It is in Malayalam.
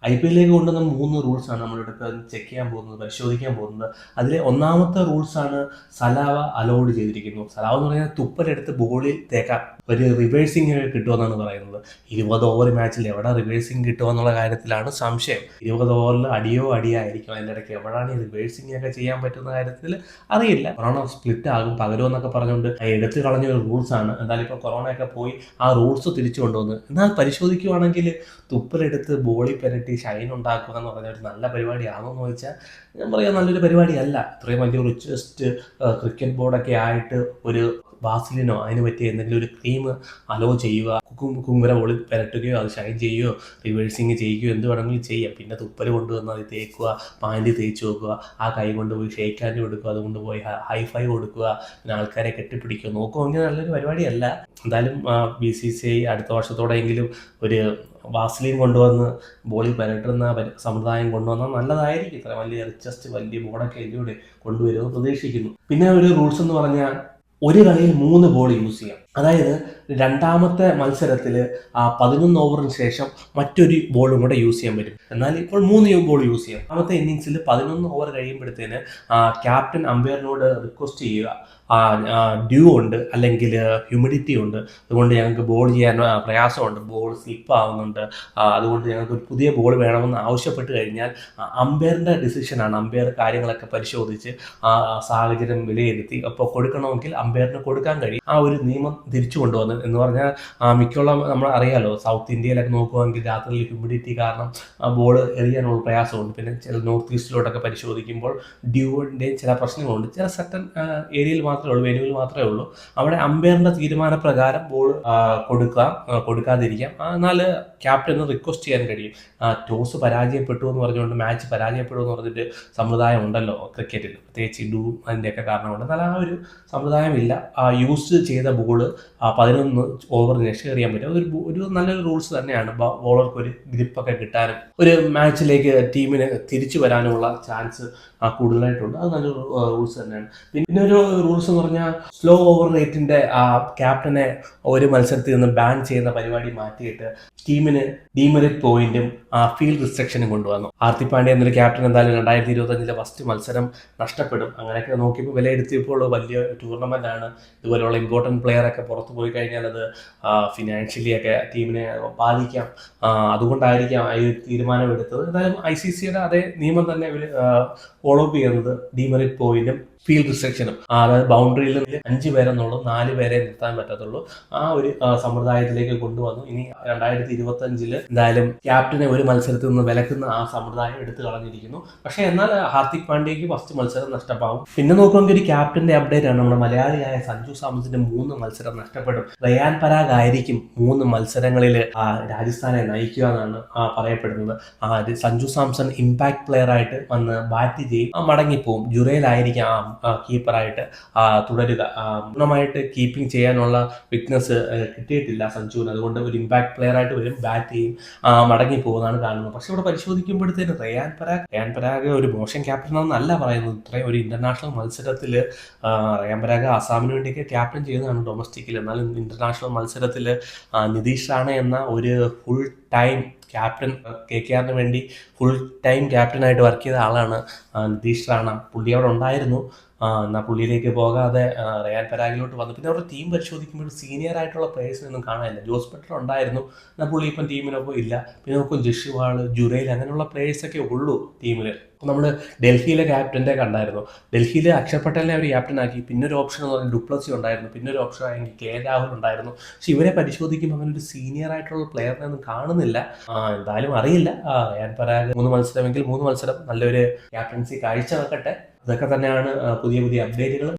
IPL കൊണ്ടുവന്ന 3 റൂൾസാണ് നമ്മളിവിടെ ഇപ്പോൾ ചെക്ക് ചെയ്യാൻ പോകുന്നത്, പരിശോധിക്കാൻ പോകുന്നത്. അതിലെ ഒന്നാമത്തെ റൂൾസാണ് സലാവ അലൗഡ് ചെയ്തിരിക്കുന്നു. സലാവ എന്ന് പറഞ്ഞാൽ തുപ്പലെടുത്ത് ബോളിൽ തേക്കാം, ഒരു റിവേഴ്സിങ് കിട്ടുമെന്നാണ് പറയുന്നത്. 20 ഓവർ മാച്ചിൽ എവിടെ റിവേഴ്സിങ് കിട്ടുമെന്നുള്ള കാര്യത്തിലാണ് സംശയം. 20 ഓവറിൽ അടിയായിരിക്കും. അതിൻ്റെ ഇടയ്ക്ക് എവിടെയാണ് ഈ റിവേഴ്സിങ് ഒക്കെ ചെയ്യാൻ പറ്റുന്ന കാര്യത്തിൽ അറിയില്ല. കൊറോണ സ്പ്ലിറ്റ് ആകും പകരുമെന്നൊക്കെ പറഞ്ഞുകൊണ്ട് എടുത്തു കളഞ്ഞ ഒരു റൂൾസാണ്. എന്തായാലും ഇപ്പോൾ കൊറോണയൊക്കെ പോയി ആ റൂൾസ് തിരിച്ചു കൊണ്ടുവന്ന്. എന്നാൽ പരിശോധിക്കുവാണെങ്കിൽ തുപ്പലെടുത്ത് ബോളിൽ പെരട്ടി ഷൈൻ ഉണ്ടാക്കുക എന്ന് പറഞ്ഞ ഒരു നല്ല പരിപാടിയാണോ എന്ന് ചോദിച്ചാൽ ഞാൻ പറയാം നല്ലൊരു പരിപാടിയല്ല. ഇത്രയും വലിയ റിച്ചസ്റ്റ് ക്രിക്കറ്റ് ബോർഡൊക്കെ ആയിട്ട് ഒരു വാസ്ലിനോ അതിന് പറ്റിയ എന്തെങ്കിലും ഒരു ക്രീം അലോ ചെയ്യുക, കുങ്കുര ബോളിൽ പെരട്ടുകയോ അത് ഷൈൻ ചെയ്യുകയോ റിവേഴ്സിങ് ചെയ്യുകയോ എന്ത് വേണമെങ്കിലും ചെയ്യാം. പിന്നെ തുപ്പൽ കൊണ്ടുവന്ന് അത് തേക്കുക, പാൻറ് തേച്ച് വെക്കുക, ആ കൈ കൊണ്ട് പോയി ഷേക്ക് ഹാൻഡ് കൊടുക്കുക, അതുകൊണ്ട് പോയി ഹൈ ഫൈവ് കൊടുക്കുക, പിന്നെ ആൾക്കാരെ കെട്ടിപ്പിടിക്കുക, നോക്കുമെങ്കിൽ നല്ലൊരു പരിപാടിയല്ല. എന്തായാലും BCCI അടുത്ത വർഷത്തോടെയെങ്കിലും ഒരു വാസ്ലിൻ കൊണ്ടുവന്ന് ബോളിൽ പരട്ടുന്ന സമ്പ്രദായം കൊണ്ടുവന്നാൽ നല്ലതായിരിക്കും. ഇത്ര വലിയ റിച്ചസ്റ്റ് വലിയ ബോർഡൊക്കെ ഇതിലൂടെ കൊണ്ടുവരുമെന്ന് പ്രതീക്ഷിക്കുന്നു. പിന്നെ ഒരു റൂൾസ് എന്ന് പറഞ്ഞാൽ ഒരു കളിയിൽ 3 ബോൾ യൂസ് ചെയ്യാം. അതായത് രണ്ടാമത്തെ മത്സരത്തിൽ 11 ഓവറിന് ശേഷം മറ്റൊരു ബോളും കൂടെ യൂസ് ചെയ്യാൻ പറ്റും. എന്നാൽ ഇപ്പോൾ 3 ബോൾ യൂസ് ചെയ്യാം. രണ്ടാമത്തെ ഇന്നിങ്സിൽ 11 ഓവർ കഴിയുമ്പോഴത്തേന് ക്യാപ്റ്റൻ അമ്പയറിനോട് റിക്വസ്റ്റ് ചെയ്യുക, ഡ്യൂ ഉണ്ട് അല്ലെങ്കിൽ ഹ്യൂമിഡിറ്റി ഉണ്ട്, അതുകൊണ്ട് ഞങ്ങൾക്ക് ബോൾ ചെയ്യാൻ പ്രയാസമുണ്ട്, ബോൾ സ്ലിപ്പ് ആവുന്നുണ്ട്, അതുകൊണ്ട് ഞങ്ങൾക്ക് ഒരു പുതിയ ബോൾ വേണമെന്ന് ആവശ്യപ്പെട്ട് കഴിഞ്ഞാൽ അമ്പയറിൻ്റെ ഡിസിഷനാണ്. അമ്പയർ കാര്യങ്ങളൊക്കെ പരിശോധിച്ച് ആ സാഹചര്യം വിലയിരുത്തി അപ്പോൾ കൊടുക്കണമെങ്കിൽ അമ്പയറിന് കൊടുക്കാൻ കഴിയും. ആ ഒരു നിയമം തിരിച്ചു കൊണ്ടുവന്നു എന്ന് പറഞ്ഞാൽ മിക്കുള്ള നമ്മൾ അറിയാലോ, സൗത്ത് ഇന്ത്യയിലൊക്കെ നോക്കുകയാണെങ്കിൽ രാത്രിയിൽ ഹ്യൂമിഡിറ്റി കാരണം ബോൾ എറിയാനുള്ള പ്രയാസമുണ്ട്. പിന്നെ ചില നോർത്ത് ഈസ്റ്റിലോട്ടൊക്കെ പരിശോധിക്കുമ്പോൾ ഡ്യൂവിൻ്റെയും ചില പ്രശ്നങ്ങളുണ്ട്. ചില സെർട്ടൻ ഏരിയയിൽ മാത്രമേ ഉള്ളൂ, വെന്യൂവിൽ മാത്രമേ ഉള്ളൂ. അവിടെ അമ്പയറിൻ്റെ തീരുമാനപ്രകാരം ബോൾ കൊടുക്കാതിരിക്കാം. എന്നാൽ ക്യാപ്റ്റന് റിക്വസ്റ്റ് ചെയ്യാൻ കഴിയും. ടോസ് പരാജയപ്പെട്ടു എന്ന് പറഞ്ഞുകൊണ്ട് മാച്ച് പരാജയപ്പെടും എന്ന് പറഞ്ഞിട്ട് സമ്പ്രദായം ഉണ്ടല്ലോ ക്രിക്കറ്റിൽ, പ്രത്യേകിച്ച് അതിൻ്റെയൊക്കെ കാരണം കൊണ്ട്. എന്നാൽ ആ ഒരു സമ്പ്രദായം ഇല്ല. യൂസ് ചെയ്ത ബോൾ 11 ഓവറിന് ശേഷം എറിയാൻ പറ്റും. ഒരു നല്ലൊരു റൂൾസ് തന്നെയാണ്. ബോളർക്ക് ഒരു ഗ്രിപ്പൊക്കെ കിട്ടാനും ഒരു മാച്ചിലേക്ക് ടീമിന് തിരിച്ചു വരാനുമുള്ള ചാൻസ് കൂടുതലായിട്ടുണ്ട്. അത് നല്ലൊരു റൂൾസ് തന്നെയാണ്. പിന്നെ ഒരു റൂൾസ് എന്ന് പറഞ്ഞാൽ സ്ലോ ഓവർ റേറ്റിൻ്റെ ക്യാപ്റ്റനെ ഒരു മത്സരത്തിൽ നിന്ന് ബാൻ ചെയ്യുന്ന പരിപാടി മാറ്റിയിട്ട് ടീമിന് ഡീമെറിറ്റ് പോയിന്റും ഫീൽഡ് റിസ്ട്രിക്ഷനും കൊണ്ടുവന്നു. ഹാർദിക് പാണ്ഡ്യ എന്നൊരു ക്യാപ്റ്റൻ എന്തായാലും 2025 ഫസ്റ്റ് മത്സരം നഷ്ടപ്പെടും. അങ്ങനെയൊക്കെ നോക്കിയപ്പോൾ വിലയിരുത്തിയപ്പോൾ വലിയ ടൂർണമെൻ്റ് ആണ്. ഇതുപോലെയുള്ള ഇമ്പോർട്ടൻറ്റ് പ്ലെയറൊക്കെ പുറത്തു പോയി കഴിഞ്ഞാൽ അത് ഫിനാൻഷ്യലി ഒക്കെ ടീമിനെ ബാധിക്കാം. അതുകൊണ്ടായിരിക്കാം ഈ തീരുമാനം എടുത്തത്. എന്തായാലും ICCയുടെ അതേ നിയമം തന്നെ ഇവർ ഫോളോ അപ്പ് ചെയ്യുന്നത്, ഡീമെറിറ്റ് പോയിന്റും ഫീൽഡ് റിസ്ട്രിക്ഷനും. അതായത് ബൗണ്ടറിയിൽ 5 പേരെന്നുള്ളൂ, 4 പേരെ നിർത്താൻ പറ്റത്തുള്ളൂ. ആ ഒരു സമ്പ്രദായത്തിലേക്ക് കൊണ്ടുവന്നു. ഇനി 2025 എന്തായാലും ക്യാപ്റ്റനെ ഒരു മത്സരത്തിൽ നിന്ന് വിലക്കുന്ന ആ സമ്പ്രദായം എടുത്തു കളഞ്ഞിരിക്കുന്നു. പക്ഷേ എന്നാൽ ഹാർദിക് പാണ്ഡ്യയ്ക്ക് ഫസ്റ്റ് മത്സരം നഷ്ടമാവും. പിന്നെ നോക്കുമെങ്കിൽ ഒരു ക്യാപ്റ്റന്റെ അപ്ഡേറ്റ് ആണ്. നമ്മുടെ മലയാളിയായ സഞ്ജു സാംസന്റെ 3 മത്സരം നഷ്ടപ്പെടും. റയാൻ പരാഗ് ആയിരിക്കും 3 മത്സരങ്ങളിൽ രാജസ്ഥാനെ നയിക്കുക എന്നാണ് പറയപ്പെടുന്നത്. സഞ്ജു സാംസൺ ഇമ്പാക്ട് പ്ലെയർ ആയിട്ട് വന്ന് ബാറ്റ് ചെയ്യും, മടങ്ങിപ്പോവും. ജുറയിലായിരിക്കും കീപ്പറായിട്ട് തുടരുക. പൂർണ്ണമായിട്ട് കീപ്പിംഗ് ചെയ്യാനുള്ള ഫിറ്റ്നസ് കിട്ടിയിട്ടില്ല സഞ്ജുവിന്. അതുകൊണ്ട് ഒരു ഇമ്പാക്ട് പ്ലെയർ ആയിട്ട് വരും, ബാറ്റ് ചെയ്യും, മടങ്ങി പോകുന്നതാണ് കാണുന്നത്. പക്ഷെ ഇവിടെ പരിശോധിക്കുമ്പോഴത്തേന് റയാൻ പരാഗ് ഒരു മോശം ക്യാപ്റ്റനാണെന്നല്ല പറയുന്നത്. ഇത്രയും ഒരു ഇന്റർനാഷണൽ മത്സരത്തിൽ റയാൻ പരാഗ് ആസാമിന് വേണ്ടിയൊക്കെ ക്യാപ്റ്റൻ ചെയ്യുന്നതാണ് ഡൊമസ്റ്റിക്കിൽ. എന്നാലും ഇന്റർനാഷണൽ മത്സരത്തിൽ നിതീഷ് റാണ എന്ന ഒരു ഫുൾ ടൈം ക്യാപ്റ്റൻ, KKRന് വേണ്ടി ഫുൾ ടൈം ക്യാപ്റ്റനായിട്ട് വർക്ക് ചെയ്ത ആളാണ് നിതീഷ് റാണ. പുള്ളി അവിടെ ഉണ്ടായിരുന്നു. എന്നാൽ പുള്ളിയിലേക്ക് പോകാതെ റയാൻ പരാഗിലോട്ട് വന്നു. പിന്നെ അവരുടെ ടീം പരിശോധിക്കുമ്പോൾ സീനിയർ ആയിട്ടുള്ള പ്ലേയേഴ്സിനൊന്നും കാണാനില്ല. ജോസ് ബട്ട്ലർ ഉണ്ടായിരുന്നു, എന്നാൽ പുള്ളി ഇപ്പം ടീമിനൊപ്പം ഇല്ല. പിന്നെ നോക്കും ജഷ്വാൾ, ജുറൈൽ അങ്ങനെയുള്ള പ്ലേയേഴ്സൊക്കെ ഉള്ളൂ ടീമിൽ. നമ്മൾ ഡൽഹിയിലെ ക്യാപ്റ്റൻ്റെ കണ്ടായിരുന്നു. ഡൽഹിയിൽ അക്ഷർ പട്ടേലിനെ അവർ ക്യാപ്റ്റനാക്കി. പിന്നെ ഒരു ഓപ്ഷൻ എന്ന് പറഞ്ഞാൽ ഡുപ്ലസി ഉണ്ടായിരുന്നു. പിന്നെ ഒരു ഓപ്ഷൻ ആണെങ്കിൽ KL രാഹുൽ ഉണ്ടായിരുന്നു. പക്ഷെ ഇവരെ പരിശോധിക്കുമ്പോൾ അങ്ങനെ ഒരു സീനിയർ ആയിട്ടുള്ള പ്ലെയറിനെ ഒന്നും കാണുന്നില്ല. എന്തായാലും അറിയില്ല. റയാൻ പരാഗ് 3 മത്സരമെങ്കിൽ 3 മത്സരം നല്ലൊരു ക്യാപ്റ്റൻസി കാഴ്ചവെക്കട്ടെ. അതൊക്കെ തന്നെയാണ് പുതിയ അപ്ഡേറ്റുകൾ.